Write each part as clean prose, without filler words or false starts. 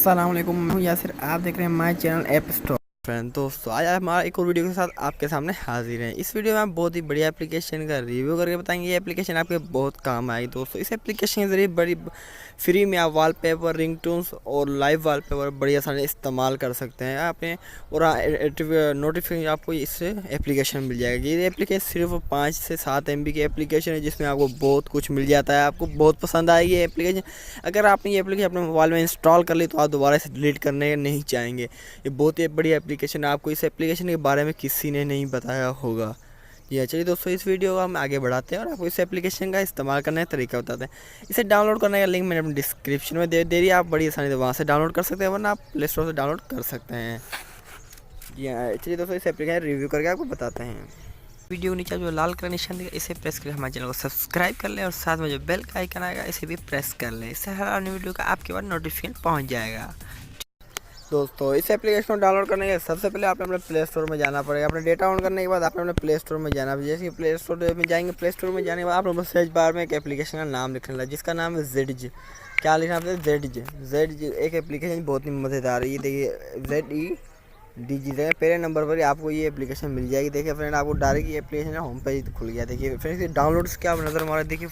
अस्सलाम वालेकुम, मैं हूं यासिर। आप देख रहे हैं my channel app store. Friend दोस्तों, आज हमारा एक और वीडियो के साथ आपके सामने हाजिर हैं। इस वीडियो में हम बहुत ही बढ़िया एप्लीकेशन का रिव्यू करके बताएंगे। ये एप्लीकेशन आपके बहुत काम आएगी दोस्तों। इस एप्लीकेशन के जरिए बड़ी फ्री में आप वॉलपेपर, रिंगटोन्स और लाइव वॉलपेपर बड़ी आसानी से इस्तेमाल कर सकते हैं आपने। और नोटिफिकेशन आपको इससे एप्लीकेशन मिल जाएगी। ये एप्लीकेशन सिर्फ 5 से 7 MB की एप्लीकेशन है, जिसमें आपको बहुत कुछ मिल जाता है। आपको बहुत पसंद आएगी ये एप्लीकेशन। अगर आपने ये एप्लीकेशन अपने मोबाइल में इंस्टॉल कर ली तो आप दोबारा इसे डिलीट करने नहीं चाहेंगे। ये बहुत ही बड़ी एप्लीकेशन है। आपको इस एप्लीकेशन के बारे में किसी ने नहीं बताया होगा। जी चलिए दोस्तों, इस वीडियो को हम आगे बढ़ाते हैं और आपको इस एप्लीकेशन का इस्तेमाल करने का तरीका बताते हैं। इसे डाउनलोड करने का लिंक मैंने अपनी डिस्क्रिप्शन में दे दिया। आप बड़ी आसानी से वहाँ से डाउनलोड कर सकते हैं, वरना आप प्ले स्टोर से डाउनलोड कर सकते हैं। जी हाँ, चलिए दोस्तों, इस एप्लीकेशन रिव्यू करके आपको बताते हैं। वीडियो नीचे जो लाल कलर निशान दिखा, इसे प्रेस करके हमारे चैनल को सब्सक्राइब कर लें और साथ में जो बेल का आइकन आएगा इसे भी प्रेस कर लें। इससे हर आने वीडियो का आपके पास नोटिफिकेशन पहुँच जाएगा। दोस्तों, इस एप्लीकेशन को डाउनलोड करने के सबसे पहले आपने अपने प्ले स्टोर में जाना पड़ेगा। अपने डेटा ऑन करने के बाद आपने अपने प्ले स्टोर में जाना। जैसे कि प्ले स्टोर में जाएंगे, प्ले स्टोर में जाने के बाद आप सर्च बार में एक एप्लीकेशन का नाम लिखने लगा, जिसका नाम है ZEDG। क्या लिखना है? ZEDG एक एप्लीकेशन बहुत ही मज़ेदार है। ये देखिए ZEDG है। पहले नंबर पर ही आपको ये एप्लीकेशन मिल जाएगी। देखिए फ्रेंड, आपको डायरेक्ट ये एप्लीकेशन होम पेज खुल गया। देखिए फ्रेंड, डाउनलोड्स क्या नज़र मारा, देखिए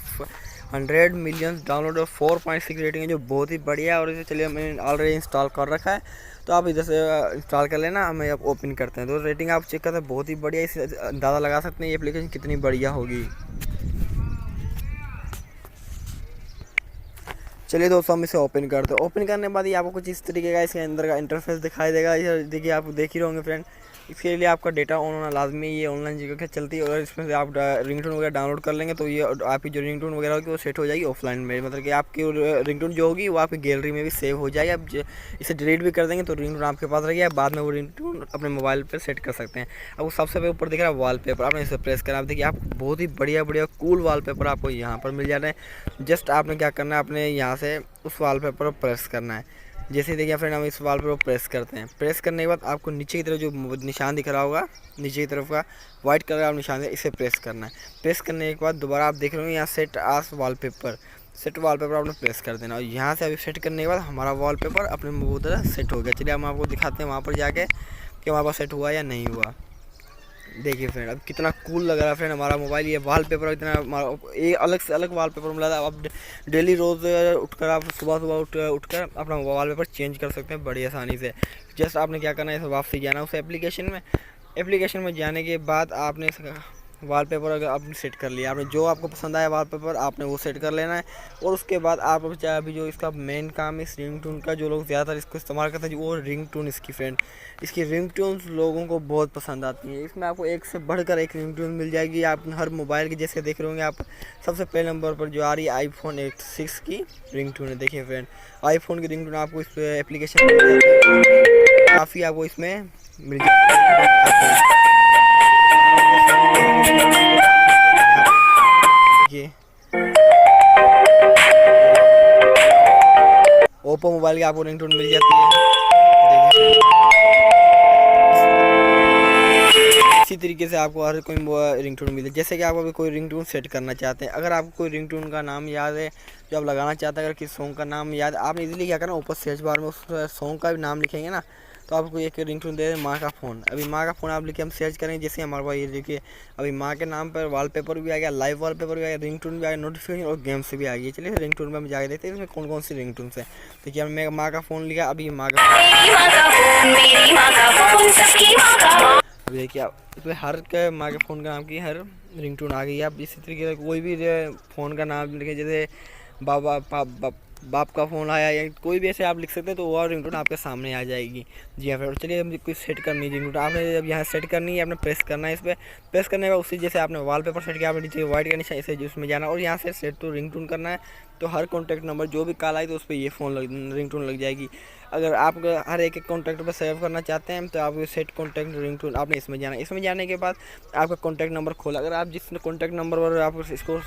100 मिलियन डाउनलोड और 4.6 रेटिंग है, जो बहुत ही बढ़िया है। और इसे चलिए मैंने ऑलरेडी इंस्टॉल कर रखा है, तो आप इधर से इंस्टॉल कर लेना। हमें अब ओपन करते हैं तो रेटिंग आप चेक करते हैं, बहुत ही बढ़िया। इसे अंदाज़ा लगा सकते हैं ये एप्लीकेशन कितनी बढ़िया होगी। चलिए दोस्तों, हम इसे ओपन करते हैं। ओपन करने के बाद ये आपको कुछ इस तरीके का इसके अंदर का इंटरफेस दिखाई देगा। ये देखिए, आप देख ही रहोगे फ्रेंड। इसके लिए आपका डेटा ऑन होना लाजमी है। ये ऑनलाइन जगह क्या चलती है, और इसमें से आप रिंगटोन वगैरह डाउनलोड कर लेंगे तो ये आपकी जो रिंगटोन वगैरह होगी वो सेट हो जाएगी ऑफलाइन में। मतलब कि आपकी रिंगटोन जो होगी वो आपकी गैलरी में भी सेव हो जाएगी। आप इसे डिलीट भी कर देंगे तो रिंगटोन आपके पास रहेगी। बाद में वो रिंगटोन अपने मोबाइल पर सेट कर सकते हैं। आपको सबसे ऊपर दिख रहा है वॉलपेपर, आपने इसे प्रेस करा। आप देखिए, आपको बहुत ही बढ़िया कूल वॉलपेपर आपको यहाँ पर मिल जाना है। जस्ट आपने क्या करना है, अपने यहाँ से उस वॉलपेपर को प्रेस करना है। जैसे देखिए फ्रेंड, हम इस वॉलपेपर को प्रेस करते हैं। प्रेस करने के बाद आपको नीचे की तरफ जो निशान दिख रहा होगा, नीचे की तरफ का वाइट कलर का निशान है, इसे प्रेस करना है। प्रेस करने के बाद दोबारा आप देख रहे हो यहाँ सेट आस वॉलपेपर, सेट वॉलपेपर आपने प्रेस कर देना। और यहाँ से अभी सेट करने के बाद हमारा वॉलपेपर अपने तरह सेट हो गया। चलिए हम आपको दिखाते हैं वहाँ पर जाके कि हमारे पास सेट हुआ या नहीं हुआ। देखिए फ्रेंड, अब कितना कूल लग रहा है फ्रेंड हमारा मोबाइल। ये वॉलपेपर इतना एक अलग से अलग वॉलपेपर मिला था। आप डेली रोज़ उठकर आप सुबह उठकर अपना वॉलपेपर चेंज कर सकते हैं बड़ी आसानी से। जस्ट आपने क्या करना है, वापसी जाना उस एप्लीकेशन में जाने के बाद आपने वॉलपेपर अगर आपने सेट कर लिया, आपने जो आपको पसंद आया वॉलपेपर आपने वो सेट कर लेना है। और उसके बाद आप अभी जो इसका मेन काम है इस रिंगटोन का, जो लोग ज़्यादातर इसको इस्तेमाल करते हैं वो रिंगटोन इसकी फ्रेंड, इसकी रिंगटोन्स लोगों को बहुत पसंद आती है। इसमें आपको एक से बढ़कर एक रिंगटोन मिल जाएगी। आप हर मोबाइल के जैसे देख रहे होंगे। आप सबसे पहले नंबर पर जो आ रही है iPhone 6 की रिंगटोन है। देखिए फ्रेंड, iPhone की रिंगटोन आपको इस एप्लीकेशन में काफ़ी आपको इसमें मिल जाएगी। ओप्पो मोबाइल की आपको रिंगटोन मिल जाती है। इसी तरीके से आपको हर कोई रिंगटोन मिले। जैसे कि आप अभी कोई रिंगटोन सेट करना चाहते हैं, अगर आपको कोई रिंगटोन का नाम याद है जो आप लगाना चाहते हैं, अगर किस सॉन्ग का नाम याद, आपने इजीली क्या करना, ऊपर सर्च बार में उस सॉन्ग का भी नाम लिखेंगे ना, तो आपको एक रिंगटोन दे दें माँ का फ़ोन। अभी माँ का फ़ोन आप लिखे, हम सर्च करेंगे। जैसे हमारे पास ये देखिए, अभी माँ के नाम पर वॉलपेपर भी आ गया, लाइव वॉलपेपर भी आ गया, रिंगटोन भी आ गया, नोटिफिकेशन और गेम्स भी आ गई। चलिए रिंगटोन में हम जाके देखते हैं इसमें कौन कौन सी रिंगटोन है। देखिए हमने माँ का फ़ोन लिया। अभी माँ का अब देखिए, आप इसमें हर माँ के फ़ोन का नाम की हर रिंगटोन आ गई है। आप इसी तरीके से कोई भी फ़ोन का नाम लिखे, जैसे बाप का फ़ोन आया या कोई भी ऐसे आप लिख सकते हैं, तो वो रिंगटोन आपके सामने आ जाएगी। जी हाँ फ्रेंड, चलिए हम कुछ सेट करनी है रिंगटोन। आपने जब यहाँ सेट करनी है, आपने प्रेस करना है। इस पर प्रेस करने के बाद उसी जैसे आपने वॉलपेपर सेट किया, आपने नीचे वाइट का निशान इसे उसमें जाना और यहाँ से सेट टू रिंगटोन करना है। तो हर कॉन्टैक्ट नंबर जो भी कॉल आई तो उस पर ये फ़ोन रिंगटोन लग जाएगी। अगर आप हर एक कॉन्टैक्ट पर सेव करना चाहते हैं तो आप सेट कॉन्टैक्ट रिंगटोन आपने इसमें जाना। इसमें जाने के बाद आपका कॉन्टैक्ट नंबर खोला। अगर आप जिस कॉन्टैक्ट नंबर पर आप इसको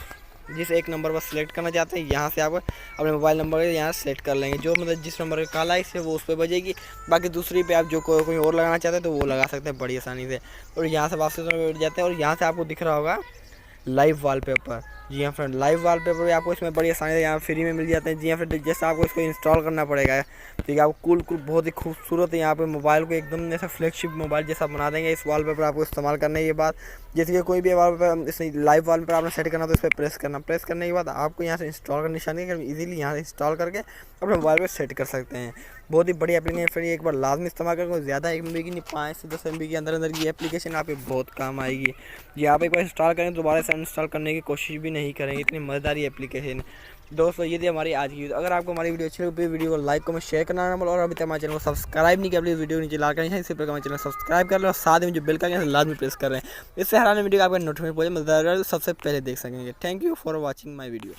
जिस एक नंबर पर सिलेक्ट करना चाहते हैं, यहाँ से आप अपने मोबाइल नंबर यहाँ सेलेक्ट कर लेंगे। जो मतलब जिस नंबर का कॉल आई से वो उस पर बजेगी। बाकी दूसरी पे आप जो कोई और लगाना चाहते हैं तो वो लगा सकते हैं बड़ी आसानी से। और यहाँ से वापस बैठ जाते हैं और यहाँ से आपको दिख रहा होगा लाइव वॉलपेपर। जी हाँ फ्रेंड, लाइव वॉलपेपर भी आपको इसमें बड़ी आसानी से यहाँ फ्री में मिल जाते हैं। जी हाँ फ्रेंड, जैसे आपको इसको इंस्टॉल करना पड़ेगा, ठीक है। आपको कूल बहुत ही खूबसूरत है यहाँ पे मोबाइल को एकदम जैसा फ्लैगशिप मोबाइल जैसा बना देंगे इस वॉलपेपर आपको इस्तेमाल करने के बाद। जैसे कि कोई भी वॉलपेपर इस लाइव वॉलपेपर आपने सेट करना तो इस पर प्रेस करने के बाद आपको यहाँ से इंस्टॉल का निशान है, इजीली यहाँ से इंस्टॉल करके अपने मोबाइल पर सेट कर सकते हैं। बहुत ही बड़ी एप्लीकेशन फ्रेंड, एक बार लाजमी इस्तेमाल करके ज़्यादा 1 MB की नहीं 5 से 10 MB के अंदर की एप्लीकेशन आप बहुत काम आएगी। ये आप एक बार इंस्टॉल करें दोबारा से इंस्टॉल करने की कोशिश भी नहीं करेंगे, इतनी मज़ेदार एप्लीकेशन है। दोस्तों ये थी हमारी आज की वीडियो। अगर आपको हमारी वीडियो अच्छी लगी वीडियो को लाइक कमेंट शेयर करना ना भूलें, और अभी तक हमारे चैनल को सब्सक्राइब नहीं किया प्लीज़ वीडियो नीचे लाल करें, इसी प्रकार हमारे चैनल सब्सक्राइब कर लो और साथ में जो बेल का लाजमी प्रेस कर रहे हैं, इससे हर आने वीडियो आपका नोटिफिकेशन सबसे पहले देख सकेंगे। Thank you for watching my video.